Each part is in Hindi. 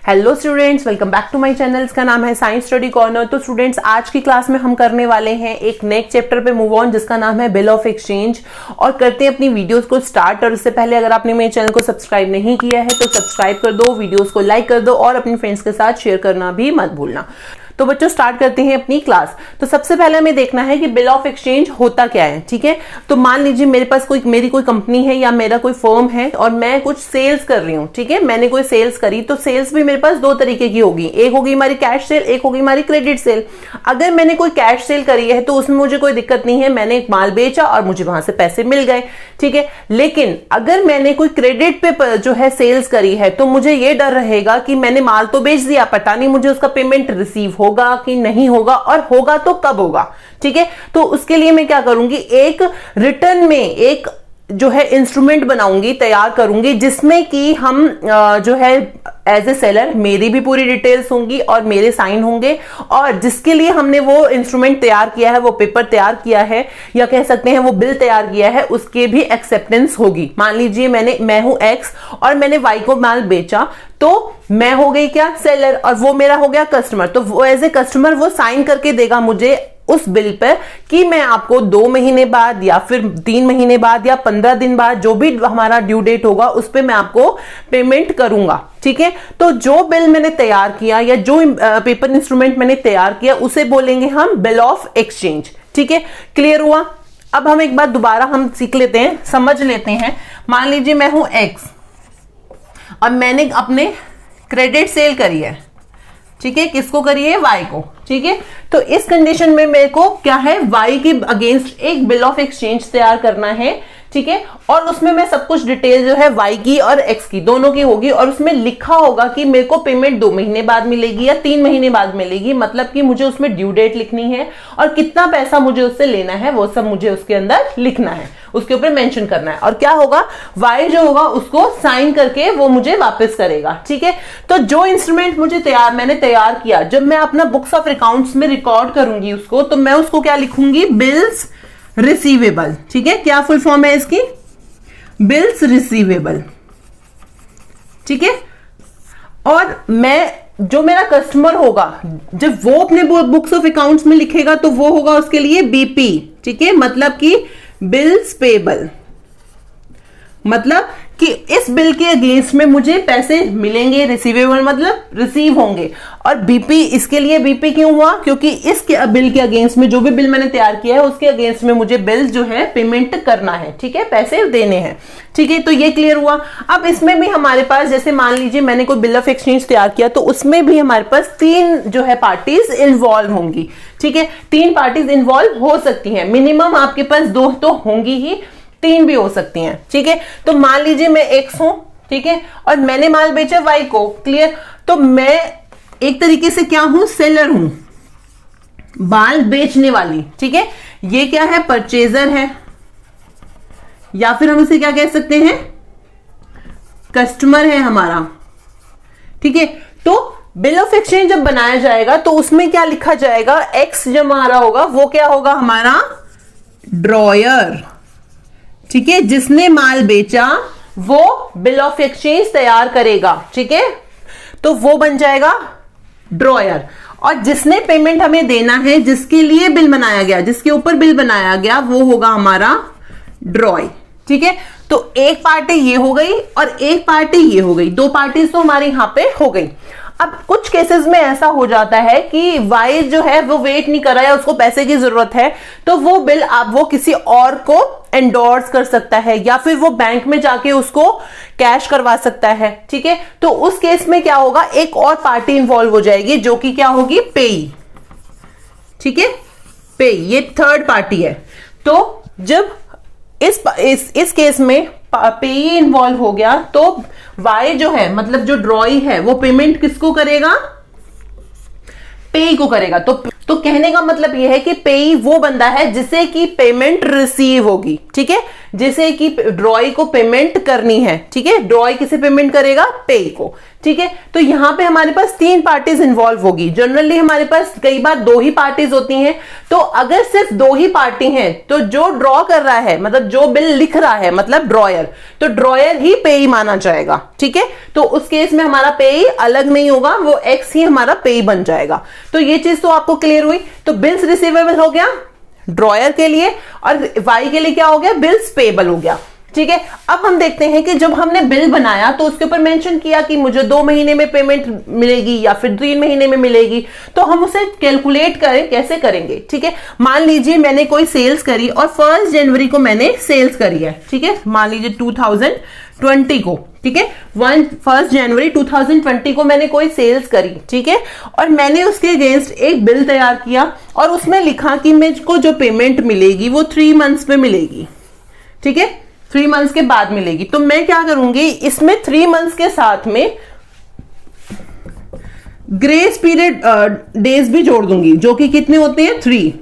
Hello students, welcome back to my channel. इसका नाम है साइंस स्टडी कॉर्नर। तो स्टूडेंट्स, आज की क्लास में हम करने वाले हैं एक नेक्स्ट चैप्टर पे मूव ऑन, जिसका नाम है बिल ऑफ एक्सचेंज। और करते हैं अपनी वीडियोस को स्टार्ट। और उससे पहले अगर आपने मेरे चैनल को सब्सक्राइब नहीं किया है तो सब्सक्राइब कर दो, वीडियोस को लाइक कर दो और अपने फ्रेंड्स के साथ शेयर करना भी मत भूलना। तो बच्चों, स्टार्ट करते हैं अपनी क्लास। तो सबसे पहले हमें देखना है कि बिल ऑफ एक्सचेंज होता क्या है। ठीक है, तो मान लीजिए मेरे पास मेरी कोई कंपनी है या मेरा कोई फर्म है और मैं कुछ सेल्स कर रही हूँ। ठीक है, मैंने कोई सेल्स करी तो सेल्स भी मेरे पास दो तरीके की होगी, एक होगी हमारी कैश सेल, एक होगी हमारी क्रेडिट सेल। अगर मैंने कोई कैश सेल करी है तो उसमें मुझे कोई दिक्कत नहीं है, मैंने एक माल बेचा और मुझे वहां से पैसे मिल गए। ठीक है, लेकिन अगर मैंने कोई क्रेडिट पे जो है सेल्स करी है तो मुझे ये डर रहेगा कि मैंने माल तो बेच दिया, पता नहीं मुझे उसका पेमेंट रिसीव होगा कि नहीं होगा, और होगा तो कब होगा। ठीक है, तो उसके लिए मैं क्या करूंगी, एक रिटर्न में एक जो है इंस्ट्रूमेंट बनाऊंगी, तैयार करूंगी, जिसमें कि हम जो है एज ए सेलर मेरी भी पूरी डिटेल्स होंगी और मेरे साइन होंगे, और जिसके लिए हमने वो इंस्ट्रूमेंट तैयार किया है, वो पेपर तैयार किया है या कह सकते हैं वो बिल तैयार किया है, उसके भी एक्सेप्टेंस होगी। मान लीजिए मैं हूं एक्स और मैंने वाई को माल बेचा, तो मैं हो गई क्या, सेलर, और वो मेरा हो गया कस्टमर। तो वो एज ए कस्टमर वो साइन करके देगा मुझे उस बिल पर कि मैं आपको 2 महीने बाद या फिर 3 महीने बाद या 15 दिन बाद, जो भी हमारा ड्यू डेट होगा, उस पर मैं आपको पेमेंट करूंगा। ठीक है, तो जो बिल मैंने तैयार किया या जो पेपर इंस्ट्रूमेंट मैंने तैयार किया उसे बोलेंगे हम बिल ऑफ एक्सचेंज। ठीक है, क्लियर हुआ। अब हम एक बार दोबारा हम सीख लेते हैं, समझ लेते हैं। मान लीजिए मैं हूं एक्स और मैंने अपने क्रेडिट सेल करी है। ठीक है, किसको करी है, वाई को। ठीक है, तो इस कंडीशन में मेरे को क्या है, वाई के अगेंस्ट एक बिल ऑफ एक्सचेंज तैयार करना है। ठीक है, और उसमें मैं सब कुछ डिटेल जो है वाई की और एक्स की दोनों की होगी, और उसमें लिखा होगा कि मेरे को पेमेंट 2 महीने बाद मिलेगी या 3 महीने बाद मिलेगी। मतलब कि मुझे उसमें ड्यू डेट लिखनी है और कितना पैसा मुझे उससे लेना है वो सब मुझे उसके अंदर लिखना है, उसके ऊपर मेंशन करना है। और क्या होगा, वाई जो होगा उसको साइन करके वो मुझे वापस करेगा। ठीक है, तो जो इंस्ट्रूमेंट मैंने तैयार किया, जब मैं अपना बुक्स ऑफ अकाउंट्स में रिकॉर्ड करूंगी उसको, तो मैं उसको क्या लिखूंगी, बिल्स रिसीवेबल। ठीक है, क्या फुल फॉर्म है इसकी, बिल्स रिसीवेबल। ठीक है, और मैं जो मेरा कस्टमर होगा, जब वो अपने बुक्स ऑफ अकाउंट्स में लिखेगा तो वो होगा उसके लिए बीपी। ठीक है, मतलब कि बिल्स पेबल, मतलब कि इस बिल के अगेंस्ट में मुझे पैसे मिलेंगे, रिसीवेबल मतलब रिसीव होंगे। और बीपी, इसके लिए बीपी क्यों हुआ, क्योंकि इसके बिल के अगेंस्ट में जो भी बिल मैंने तैयार किया है उसके अगेंस्ट में मुझे बिल जो है पेमेंट करना है। ठीक है, पैसे देने हैं। ठीक है, तो ये क्लियर हुआ। अब इसमें भी हमारे पास, जैसे मान लीजिए मैंने कोई बिल ऑफ एक्सचेंज तैयार किया, तो उसमें भी हमारे पास 3 जो है पार्टीज इन्वॉल्व होंगी। ठीक है, 3 पार्टीज इन्वॉल्व हो सकती हैं, मिनिमम आपके पास 2 तो होंगी ही, 3 भी हो सकती हैं। ठीक है, तो मान लीजिए मैं एक्स हूं, ठीक है, और मैंने माल बेचा वाई को। क्लियर, तो मैं एक तरीके से क्या हूं, सेलर हूं, माल बेचने वाली। ठीक है, ये क्या है, परचेजर है, या फिर हम इसे क्या कह सकते हैं, कस्टमर है हमारा। ठीक है, तो बिल ऑफ एक्सचेंज जब बनाया जाएगा तो उसमें क्या लिखा जाएगा, एक्स जब हमारा होगा वो क्या होगा, हमारा ड्रॉयर। ठीक है, जिसने माल बेचा वो बिल ऑफ एक्सचेंज तैयार करेगा। ठीक है, तो वो बन जाएगा ड्रॉयर। और जिसने पेमेंट हमें देना है, जिसके लिए बिल बनाया गया, जिसके ऊपर बिल बनाया गया, वो होगा हमारा ड्रॉय। ठीक है, तो एक पार्टी ये हो गई और एक पार्टी ये हो गई, 2 पार्टीज तो हमारे यहां पे हो गई। अब कुछ केसेस में ऐसा हो जाता है कि वाई जो है वो वेट नहीं कर रहा है, उसको पैसे की जरूरत है, तो वो बिल वो किसी और को एंडोर्स कर सकता है या फिर वो बैंक में जाके उसको कैश करवा सकता है। ठीक है, तो उस केस में क्या होगा, एक और पार्टी इंवॉल्व हो जाएगी जो कि क्या होगी, पेई। ठीक है, पेई ये थर्ड पार्टी है। तो जब इस केस में पेई इन्वॉल्व हो गया तो वाई जो है, मतलब जो ड्रॉई है, वो पेमेंट किसको करेगा, पेई को करेगा। तो तो कहने का मतलब यह है कि पेई वो बंदा है जिसे की पेमेंट रिसीव होगी, ठीक है, जिसे की ड्रॉई को पेमेंट करनी है, ठीक है, ड्रॉई किसे पेमेंट करेगा, पेई को, ठीक है। तो यहां पे हमारे पास 3 पार्टीज इन्वॉल्व होगी। जनरली हमारे पास कई बार 2 ही पार्टीज होती हैं, तो अगर सिर्फ 2 ही पार्टी हैं तो जो ड्रॉ कर रहा है, मतलब जो बिल लिख रहा है, मतलब ड्रॉयर, तो ड्रॉयर ही पेई माना जाएगा, ठीक है। तो उस केस में हमारा पेई अलग नहीं होगा, वो एक्स ही हमारा पेई बन जाएगा। तो ये चीज तो आपको क्लियर हुई। तो बिल्स रिसीवेबल हो गया ड्रॉयर के लिए, और वाई के लिए क्या हो गया, बिल्स पेएबल हो गया, ठीक है। अब हम देखते हैं कि जब हमने बिल बनाया तो उसके ऊपर मेंशन किया कि मुझे 2 महीने में पेमेंट मिलेगी या फिर 3 महीने में मिलेगी, तो हम उसे कैलकुलेट करें, कैसे करेंगे, ठीक है। मान लीजिए मैंने कोई सेल्स करी और 1 जनवरी को मैंने सेल्स करी है, ठीक है, मान लीजिए 2020 को, ठीक है, 1 जनवरी 2020 को मैंने कोई सेल्स करी, ठीक है, और मैंने उसके अगेंस्ट एक बिल तैयार किया और उसमें लिखा कि मुझको जो पेमेंट मिलेगी वो 3 मंथ्स में मिलेगी, ठीक है, 3 मंथ्स के बाद मिलेगी। तो मैं क्या करूंगी, इसमें 3 मंथ्स के साथ में ग्रेस पीरियड डेज भी जोड़ दूंगी, जो कि कितने होते हैं, 3।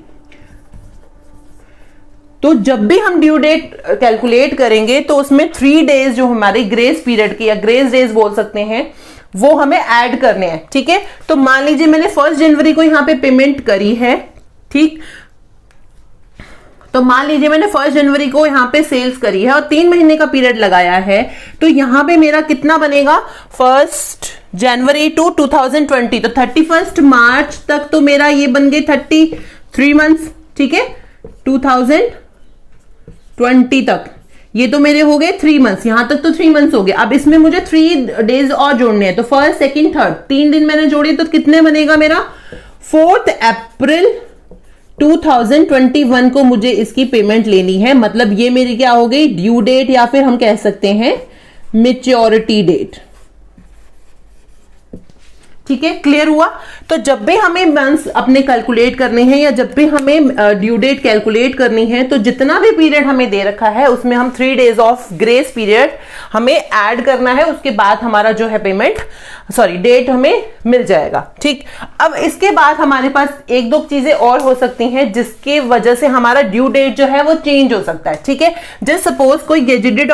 तो जब भी हम ड्यू डेट कैलकुलेट करेंगे तो उसमें 3 डेज जो हमारे ग्रेस पीरियड की या ग्रेस डेज बोल सकते हैं, वो हमें ऐड करने हैं, ठीक है। तो मान लीजिए मैंने 1 जनवरी को यहां पे पेमेंट करी है, ठीक, तो मान लीजिए मैंने 1 जनवरी को यहां पे सेल्स करी है और 3 महीने का पीरियड लगाया है, तो यहां पे मेरा कितना बनेगा, 1 जनवरी टू 2020, तो 31 मार्च तक तो मेरा ये बन गए 33 मंथ्स, ठीक है, 2020 तक ये तो मेरे हो गए 3 मंथ्स, यहां तक तो 3 मंथ्स हो गए। अब इसमें मुझे 3 डेज और जोड़ने हैं, तो 1, 2, 3 3 दिन मैंने जोड़े, तो कितने बनेगा मेरा, 4 अप्रैल 2021 को मुझे इसकी पेमेंट लेनी है। मतलब ये मेरी क्या हो गई, ड्यू डेट, या फिर हम कह सकते हैं मैच्योरिटी डेट, ठीक है, क्लियर हुआ। तो जब भी हमें मंथ्स अपने कैलकुलेट करने हैं या जब भी हमें ड्यू डेट कैलकुलेट करनी है, तो जितना भी पीरियड हमें दे रखा है उसमें हम 3 डेज ऑफ ग्रेस पीरियड हमें ऐड करना है, उसके बाद हमारा जो है पेमेंट डेट हमें मिल जाएगा, ठीक। अब इसके बाद हमारे पास 1-2 चीजें और हो सकती हैं जिसकी वजह से हमारा ड्यू डेट जो है वो चेंज हो सकता है, ठीक है। जस्ट सपोज कोई गेजेटेड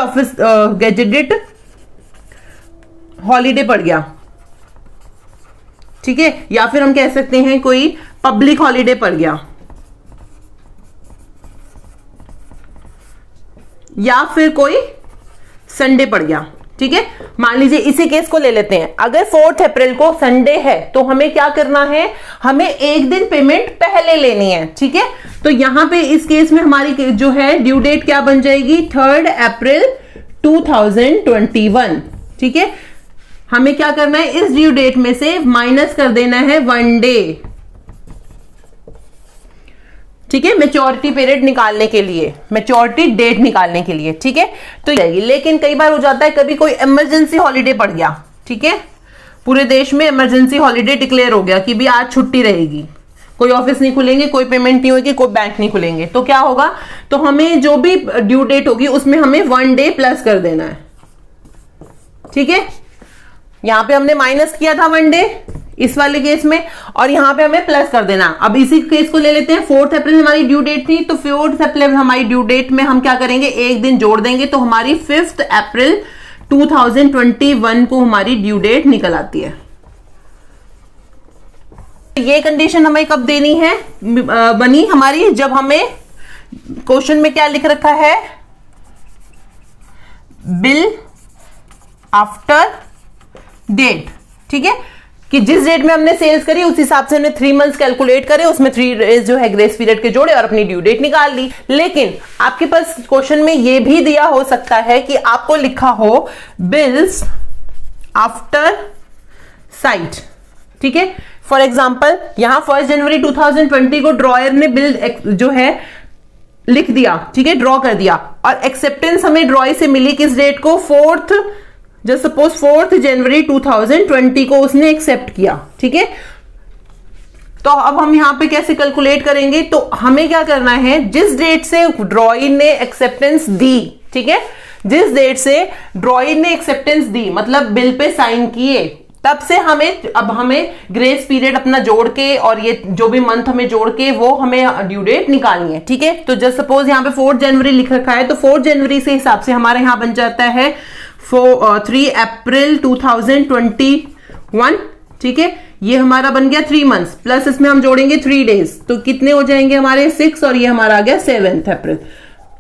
हॉलीडे पड़ गया, ठीक है, या फिर हम कह सकते हैं कोई पब्लिक हॉलीडे पड़ गया, या फिर कोई संडे पड़ गया, ठीक है। मान लीजिए इसी केस को ले लेते हैं, अगर 4 अप्रैल को संडे है तो हमें क्या करना है, हमें 1 दिन पेमेंट पहले लेनी है, ठीक है। तो यहां पे इस केस में हमारी जो है ड्यू डेट क्या बन जाएगी, 3 अप्रैल 2021, ठीक है। हमें क्या करना है, इस ड्यू डेट में से माइनस कर देना है 1 डे, ठीक है, मैच्योरिटी पीरियड निकालने के लिए, मैच्योरिटी डेट निकालने के लिए, ठीक है। तो जाएगी, लेकिन कई बार हो जाता है कभी कोई इमरजेंसी हॉलीडे पड़ गया, ठीक है, पूरे देश में इमरजेंसी हॉलीडे डिक्लेयर हो गया कि भी आज छुट्टी रहेगी, कोई ऑफिस नहीं खुलेंगे, कोई पेमेंट नहीं होगी, कोई बैंक नहीं खुलेंगे, तो क्या होगा, तो हमें जो भी ड्यू डेट होगी उसमें हमें 1 डे प्लस कर देना है, ठीक है। यहां पे हमने माइनस किया था 1 डे इस वाले केस में, और यहां पे हमें प्लस कर देना। अब इसी केस को ले लेते हैं, 4 अप्रैल हमारी ड्यू डेट थी, तो 4 अप्रैल हमारी ड्यू डेट में हम क्या करेंगे, 1 दिन जोड़ देंगे, तो हमारी 5 अप्रैल 2021 को हमारी ड्यू डेट निकल आती है। ये कंडीशन हमें कब देनी है, बनी हमारी जब हमें क्वेश्चन में क्या लिख रखा है, बिल आफ्टर डेट, ठीक है, कि जिस डेट में हमने सेल्स करी उस हिसाब से हमने 3 मंथ्स कैलकुलेट करे, उसमें 3 डेज जो है ग्रेस पीरियड के जोड़े और अपनी ड्यू डेट निकाल ली। लेकिन आपके पास क्वेश्चन में यह भी दिया हो सकता है कि आपको लिखा हो बिल्स आफ्टर साइट, ठीक है। फॉर एग्जांपल यहां 1 जनवरी 2020 को ड्रॉयर ने बिल जो है लिख दिया, ठीक है, ड्रॉ कर दिया, और एक्सेप्टेंस हमें ड्रॉय से मिली किस डेट को, 4 जनवरी 2020 को उसने एक्सेप्ट किया, ठीक है। तो अब हम यहां पे कैसे कैलकुलेट करेंगे, तो हमें क्या करना है, जिस डेट से ड्रॉई ने एक्सेप्टेंस दी, ठीक है, जिस डेट से ड्रॉई ने एक्सेप्टेंस दी मतलब बिल पे साइन किए, तब से अब हमें ग्रेस पीरियड अपना जोड़ के और ये जो भी मंथ हमें जोड़ के वो हमें ड्यू डेट निकालनी है। ठीक है, तो जस्ट सपोज यहाँ पे 4 जनवरी लिख रखा है, तो 4 जनवरी से हिसाब से हमारे यहाँ बन जाता है 3 अप्रैल 2021। ठीक है, ये हमारा बन गया 3 मंथ्स, प्लस इसमें हम जोड़ेंगे 3 डेज, तो कितने हो जाएंगे हमारे 6, और ये हमारा आ गया 7 अप्रैल।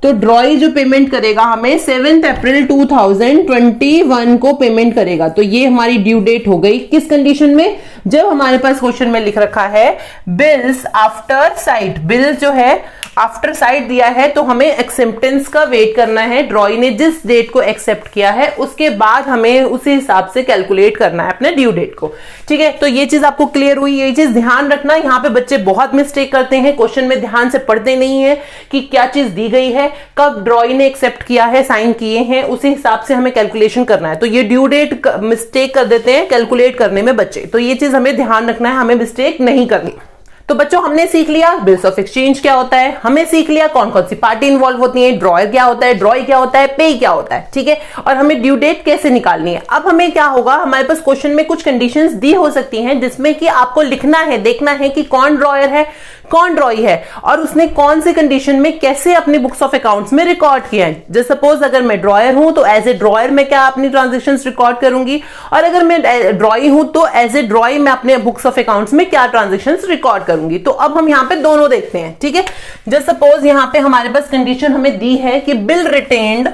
तो ड्रॉई जो पेमेंट करेगा हमें 7 अप्रैल 2021 को पेमेंट करेगा। तो ये हमारी ड्यू डेट हो गई। किस कंडीशन में? जब हमारे पास क्वेश्चन में लिख रखा है बिल्स आफ्टर साइट, बिल्स जो है आफ्टर साइट दिया है, तो हमें एक्सेप्टेंस का वेट करना है। ड्रॉई ने जिस डेट को एक्सेप्ट किया है उसके बाद हमें उसी हिसाब से कैलकुलेट करना है अपने ड्यू डेट को। ठीक है, तो ये चीज आपको क्लियर हुई। ये चीज ध्यान रखना, यहाँ पे बच्चे बहुत मिस्टेक करते हैं, क्वेश्चन में ध्यान से पढ़ते नहीं है कि क्या चीज दी गई है, कब ड्रॉई ने एक्सेप्ट किया है, साइन किए हैं, उसी हिसाब से हमें कैलकुलेशन करना है। तो ये ड्यू डेट मिस्टेक कर देते हैं कैलकुलेट करने में बच्चे, तो ये चीज हमें ध्यान रखना है, हमें मिस्टेक नहीं करनी। तो बच्चों हमने सीख लिया बिल्स ऑफ एक्सचेंज क्या होता है, हमें सीख लिया कौन कौन सी पार्टी इन्वॉल्व होती है, ड्रॉयर क्या होता है, ड्रॉई क्या होता है, पे क्या होता है। ठीक है, और हमें ड्यू डेट कैसे निकालनी है। अब हमें क्या होगा, हमारे पास क्वेश्चन में कुछ कंडीशंस दी हो सकती हैं जिसमें कि आपको लिखना है, देखना है कि कौन ड्रॉयर है कौन ड्रॉई है और उसने कौन से कंडीशन में कैसे अपने बुक्स ऑफ अकाउंट्स में रिकॉर्ड किया है। जैसे सपोज अगर मैं ड्रॉयर हूं तो एज ए ड्रॉयर मैं क्या अपनी ट्रांजेक्शंस रिकॉर्ड करूंगी, और अगर मैं ड्रॉई हूं तो एज ए ड्रॉई मैं अपने बुक्स ऑफ अकाउंट्स में क्या ट्रांजेक्शंस रिकॉर्ड करूंगी। तो अब हम यहाँ पे दोनों देखते हैं। ठीक है, जैसे सपोज यहाँ पे हमारे पास कंडीशन हमें दी है कि बिल रिटेन्ड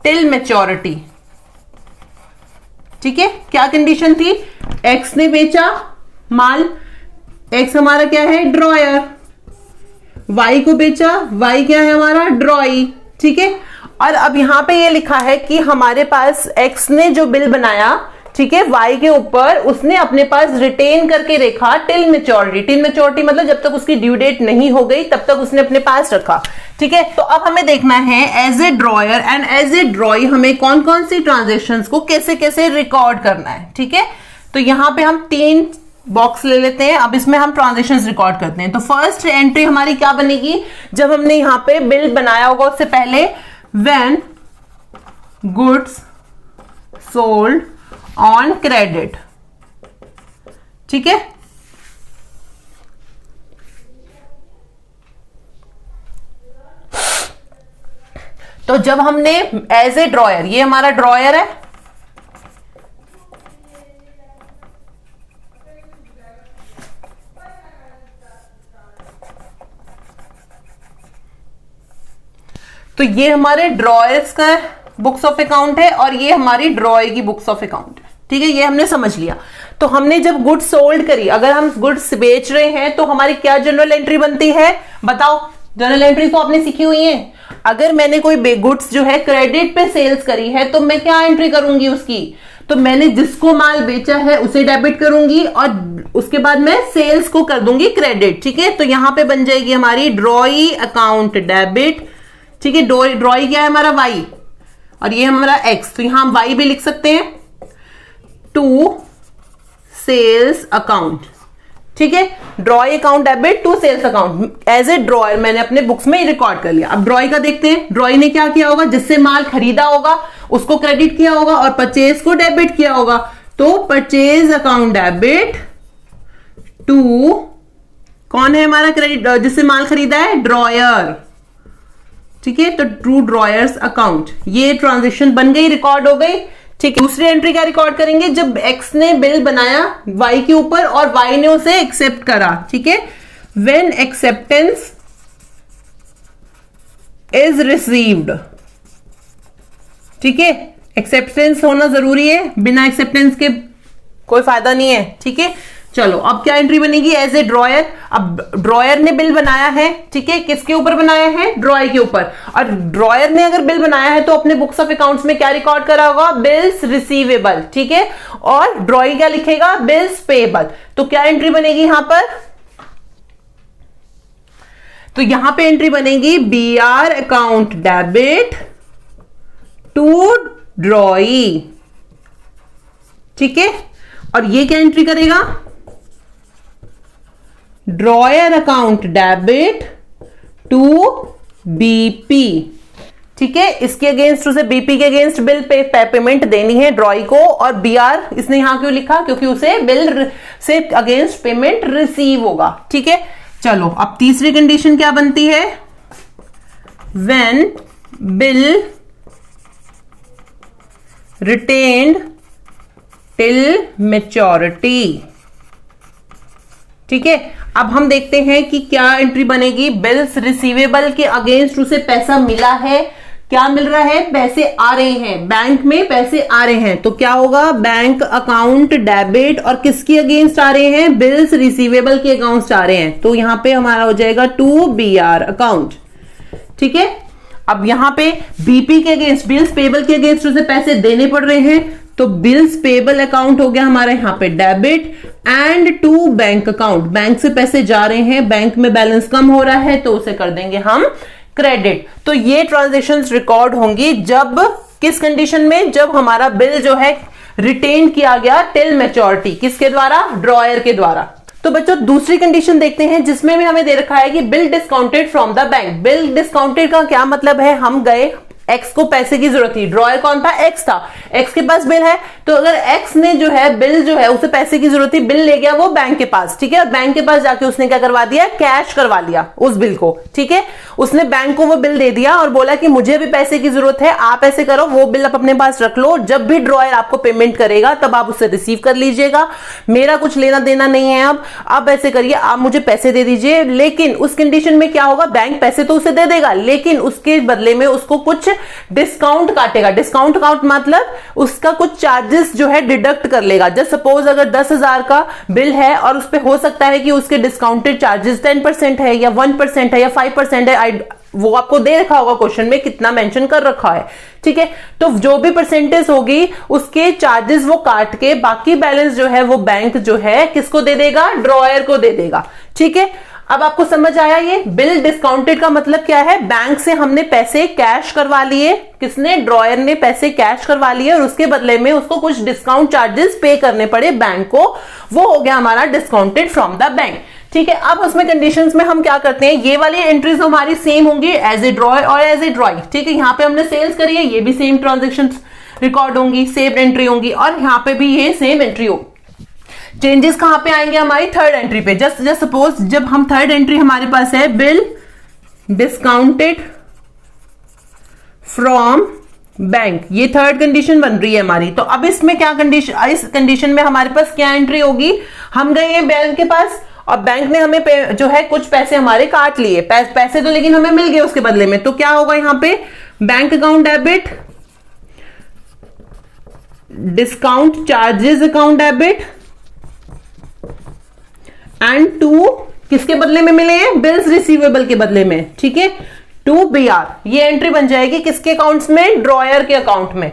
टिल मैच्योरिटी। ठीक है, क्या कंडीशन थी, एक्स ने बेचा माल, एक्स हमारा क्या है ड्रॉयर, वाई को बेचा, वाई क्या है हमारा ड्रॉई। ठीक है, और अब यहां पे ये लिखा है कि हमारे पास एक्स ने जो बिल बनाया, ठीक है, वाई के ऊपर उसने अपने पास रिटेन करके रखा टिल मैच्योरिटी। टिल मैच्योरिटी मतलब जब तक उसकी ड्यू डेट नहीं हो गई तब तक उसने अपने पास रखा। ठीक है, तो अब हमें देखना है as a drawer and as a drawee हमें कौन कौन सी ट्रांजेक्शंस को कैसे कैसे रिकॉर्ड करना है। ठीक है, तो यहां पे हम 3 बॉक्स ले लेते हैं। अब इसमें हम ट्रांजेक्शंस रिकॉर्ड करते हैं। तो फर्स्ट एंट्री हमारी क्या बनेगी, जब हमने यहां पे बिल बनाया होगा उससे पहले, when goods sold on credit. ठीक है, तो जब हमने एज ए ड्रॉयर, ये हमारा ड्रॉयर है, तो ये हमारे ड्रॉयर्स का बुक्स ऑफ अकाउंट है और ये हमारी ड्रॉय की बुक्स ऑफ अकाउंट है। ठीक है, ये हमने समझ लिया। तो हमने जब गुड्स सोल्ड करी, अगर हम गुड्स बेच रहे हैं तो हमारी क्या जनरल एंट्री बनती है, बताओ। जनरल एंट्री तो आपने सीखी हुई है। अगर मैंने कोई गुड्स जो है क्रेडिट पे सेल्स करी है तो मैं क्या एंट्री करूंगी उसकी, तो मैंने जिसको माल बेचा है उसे डेबिट करूंगी और उसके बाद मैं सेल्स को कर दूंगी क्रेडिट। ठीक है, तो यहां पे बन जाएगी हमारी ड्रॉई अकाउंट डेबिट। ठीक है, ड्रॉई क्या है हमारा वाई और ये हमारा एक्स, तो यहां हम वाई भी लिख सकते हैं, टू सेल्स अकाउंट। ठीक है, drawee account debit to sales account, as a drawer मैंने अपने बुक्स में रिकॉर्ड कर लिया। अब ड्रॉई का देखते हैं, ड्रॉई ने क्या किया होगा, जिससे माल खरीदा होगा उसको क्रेडिट किया होगा और परचेज को डेबिट किया होगा। तो परचेज अकाउंट डेबिट टू कौन है हमारा क्रेडिट, जिससे माल खरीदा है, ड्रॉयर। ठीक है, तो टू ड्रॉयर्स अकाउंट, ये ट्रांजेक्शन बन गई, रिकॉर्ड हो गई। ठीक है, दूसरी एंट्री क्या रिकॉर्ड करेंगे, जब एक्स ने बिल बनाया वाई के ऊपर और वाई ने उसे एक्सेप्ट करा। ठीक है, व्हेन एक्सेप्टेंस इज रिसीव्ड। ठीक है, एक्सेप्टेंस होना जरूरी है, बिना एक्सेप्टेंस के कोई फायदा नहीं है। ठीक है, चलो अब क्या एंट्री बनेगी, एज ए ड्रॉयर। अब ड्रॉयर ने बिल बनाया है, ठीक है, किसके ऊपर बनाया है, ड्रॉय के ऊपर। और ड्रॉयर ने अगर बिल बनाया है तो अपने बुक्स ऑफ अकाउंट्स में क्या रिकॉर्ड करा होगा, बिल्स रिसीवेबल। ठीक है, और ड्रॉय क्या लिखेगा, बिल्स पेएबल। तो क्या एंट्री बनेगी यहां पर, तो यहां पे एंट्री बनेगी BR account debit to drawee. ठीक है, और ये क्या एंट्री करेगा, drawer account debit to BP. ठीक है, इसके अगेंस्ट उसे बीपी के अगेंस्ट बिल पेमेंट देनी है ड्रॉई को, और बीआर इसने यहां क्यों लिखा, क्योंकि उसे बिल से अगेंस्ट पेमेंट रिसीव होगा। ठीक है, चलो अब तीसरी कंडीशन क्या बनती है, when bill retained till maturity. ठीक है, अब हम देखते हैं कि क्या एंट्री बनेगी, बिल्स रिसीवेबल के अगेंस्ट उसे पैसा मिला है, क्या मिल रहा है, पैसे आ रहे हैं, बैंक में पैसे आ रहे हैं, तो क्या होगा, बैंक अकाउंट डेबिट, और किसके अगेंस्ट आ रहे हैं, बिल्स रिसीवेबल के अकाउंट आ रहे हैं, तो यहां पे हमारा हो जाएगा टू बीआर अकाउंट। ठीक है, अब यहां पे बीपी के अगेंस्ट, बिल्स पेबल के अगेंस्ट उसे पैसे देने पड़ रहे हैं, तो बिल्स पेबल अकाउंट हो गया हमारा यहां पे debit, and to bank account, bank से पैसे जा रहे हैं, बैंक में बैलेंस कम हो रहा है, तो उसे कर देंगे हम क्रेडिट। तो ये ट्रांजैक्शंस रिकॉर्ड होंगी जब, किस कंडीशन में, जब हमारा बिल जो है रिटेन किया गया टिल मैच्योरिटी, किसके द्वारा, ड्रॉयर के द्वारा। तो बच्चों दूसरी कंडीशन देखते हैं, जिसमें भी हमें दे रखा है कि bill discounted from the bank. Bill discounted का क्या मतलब है, हम गए, एक्स को पैसे की जरूरत थी, ड्रॉयर कौन था, एक्स था, एक्स के पास बिल है, तो अगर एक्स ने जो है बिल जो है उसे पैसे की जरूरत थी, बिल ले गया वो बैंक के पास। ठीक है, और बैंक के पास जाके उसने क्या करवा दिया, कैश करवा लिया उस बिल को। ठीक है, उसने बैंक को वो बिल दे दिया और बोला कि मुझे भी पैसे की जरूरत है, आप ऐसे करो, वो बिल आप अपने पास रख लो, जब भी ड्रॉयर आपको पेमेंट करेगा तब आप उसे रिसीव कर लीजिएगा, मेरा कुछ लेना देना नहीं है, अब ऐसे करिए, आप मुझे पैसे दे दीजिए। लेकिन उस कंडीशन में क्या होगा, बैंक पैसे तो उसे दे देगा, लेकिन उसके बदले में उसको कुछ डिस्काउंट काटेगा। डिस्काउंट काउंट मतलब उसका कुछ चार्जेस जो है डिडक्ट कर लेगा। जस्ट सपोज अगर 10,000 का बिल है और उस पे हो सकता है कि उसके डिस्काउंटेड चार्जेस 10% है या 1% है या 5% है, वो आपको दे रखा होगा क्वेश्चन में, कितना मेंशन कर रखा है। ठीक है, तो जो भी परसेंटेज होगी उसके चार्जेस वो काट के बाकी बैलेंस जो है वो बैंक जो है किसको दे देगा, ड्रॉयर को दे देगा। ठीक है, अब आपको समझ आया ये बिल डिस्काउंटेड का मतलब क्या है, बैंक से हमने पैसे कैश करवा लिए, किसने, ड्रॉयर ने पैसे कैश करवा लिए और उसके बदले में उसको कुछ डिस्काउंट चार्जेस पे करने पड़े बैंक को, वो हो गया हमारा डिस्काउंटेड फ्रॉम द बैंक। ठीक है, अब उसमें कंडीशंस में हम क्या करते हैं, ये वाली एंट्रीज हमारी सेम होंगी एज ए ड्रॉय और एज ए ड्रॉई। ठीक है, यहाँ पे हमने सेल्स करी है, ये भी सेम ट्रांजेक्शन रिकॉर्ड होंगी, सेम एंट्री होंगी, और यहाँ पे भी ये सेम एंट्री होगी। चेंजेस कहां पे आएंगे, हमारी थर्ड एंट्री पे। जस्ट सपोज जब हम थर्ड एंट्री हमारे पास है, बिल डिस्काउंटेड फ्रॉम बैंक, ये थर्ड कंडीशन बन रही है हमारी। तो अब इसमें क्या कंडीशन, इस कंडीशन में हमारे पास क्या एंट्री होगी, हम गए हैं बैंक के पास और बैंक ने हमें जो है कुछ पैसे हमारे काट लिए, पैसे तो लेकिन हमें मिल गए उसके बदले में, तो क्या होगा यहाँ पे, bank account debit, discount charges account debit, and to किसके बदले में मिले हैं, बिल्स रिसीवेबल के बदले में। ठीक है, टू बीआर, ये एंट्री बन जाएगी किसके अकाउंट्स में, ड्रॉयर के अकाउंट में।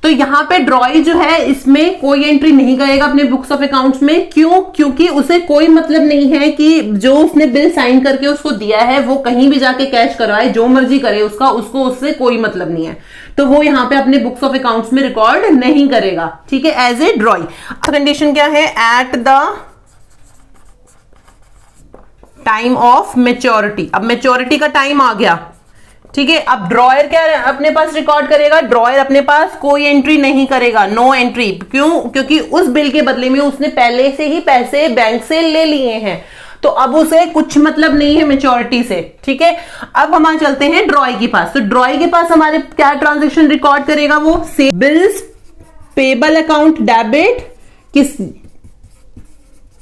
तो यहां पे ड्रॉई जो है इसमें कोई एंट्री नहीं करेगा अपने बुक्स ऑफ अकाउंट्स में, क्यों, क्योंकि उसे कोई मतलब नहीं है कि जो उसने बिल साइन करके उसको दिया है वो कहीं भी जाके कैश करवाए, जो मर्जी करे उसको उससे कोई मतलब नहीं है, तो वो यहाँ पे अपने बुक्स ऑफ अकाउंट्स में रिकॉर्ड नहीं करेगा। ठीक है, एज ए ड्रॉई। कंडीशन क्या है, at the time of maturity, अब मैच्योरिटी का टाइम आ गया। ठीक है, अब ड्रॉयर क्या अपने पास रिकॉर्ड करेगा, ड्रॉयर अपने पास कोई एंट्री नहीं करेगा, नो एंट्री, क्यों, क्योंकि उस बिल के बदले में उसने पहले से ही पैसे बैंक से ले लिए हैं, तो अब उसे कुछ मतलब नहीं है मैच्योरिटी से। ठीक है, अब हम चलते हैं ड्रॉय के पास। तो ड्रॉय के पास हमारे क्या ट्रांजेक्शन रिकॉर्ड करेगा, वो बिल्स पेबल अकाउंट डेबिट, किस,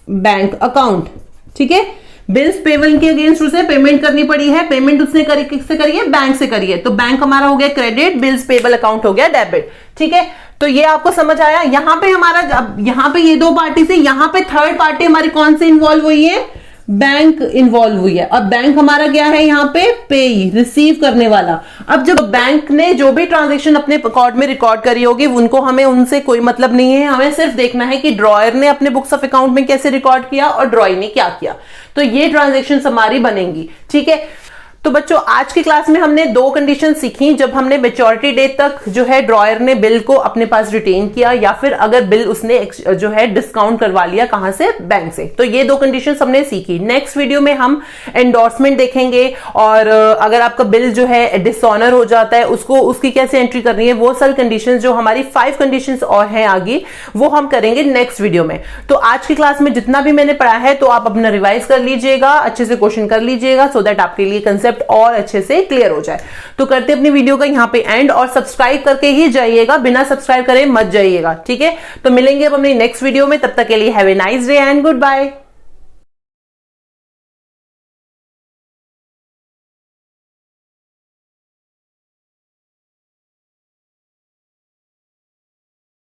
बैंक अकाउंट। ठीक है, बिल्स पेबल के अगेंस्ट उसे पेमेंट करनी पड़ी है, पेमेंट उसने करी, किससे करी है, बैंक से करी है, तो बैंक हमारा हो गया क्रेडिट, बिल्स पेबल अकाउंट हो गया डेबिट। ठीक है, तो ये आपको समझ आया। यहां पे हमारा, अब यहां पे ये दो पार्टी से, यहां पे थर्ड पार्टी हमारी कौन सी इन्वॉल्व हुई है, बैंक इन्वॉल्व हुई है। अब बैंक हमारा क्या है यहाँ पे, पेई, रिसीव करने वाला। अब जब बैंक ने जो भी ट्रांजेक्शन अपने रिकॉर्ड में रिकॉर्ड करी होगी उनको हमें उनसे कोई मतलब नहीं है, हमें सिर्फ देखना है कि ड्रॉयर ने अपने बुक्स ऑफ अकाउंट में कैसे रिकॉर्ड किया और ड्रॉई ने क्या किया, तो ये ट्रांजेक्शन हमारी बनेंगी। ठीक है, तो बच्चों आज की क्लास में हमने दो कंडीशन सीखी, जब हमने मेच्योरिटी डेट तक जो है ड्रॉयर ने बिल को अपने पास रिटेन किया या फिर अगर बिल उसने जो है डिस्काउंट करवा लिया कहां से, बैंक से। तो ये दो कंडीशन हमने सीखी। नेक्स्ट वीडियो में हम एंडोर्समेंट देखेंगे और अगर आपका बिल जो है डिसऑनर हो जाता है उसको उसकी कैसे एंट्री करनी है, वो सारी कंडीशन जो हमारी 5 कंडीशन और हैं आगे, वो हम करेंगे नेक्स्ट वीडियो में। तो आज की क्लास में जितना भी मैंने पढ़ा है तो आप अपना रिवाइज कर लीजिएगा, अच्छे से क्वेश्चन कर लीजिएगा सो दैट आपके लिए कंसेप्ट और अच्छे से क्लियर हो जाए। तो करते अपनी वीडियो का यहां पे एंड, और सब्सक्राइब करके ही जाइएगा, बिना सब्सक्राइब करे मत जाइएगा, ठीक है। तो मिलेंगे अब अपनी नेक्स्ट वीडियो में, तब तक के लिए have a nice day and good bye.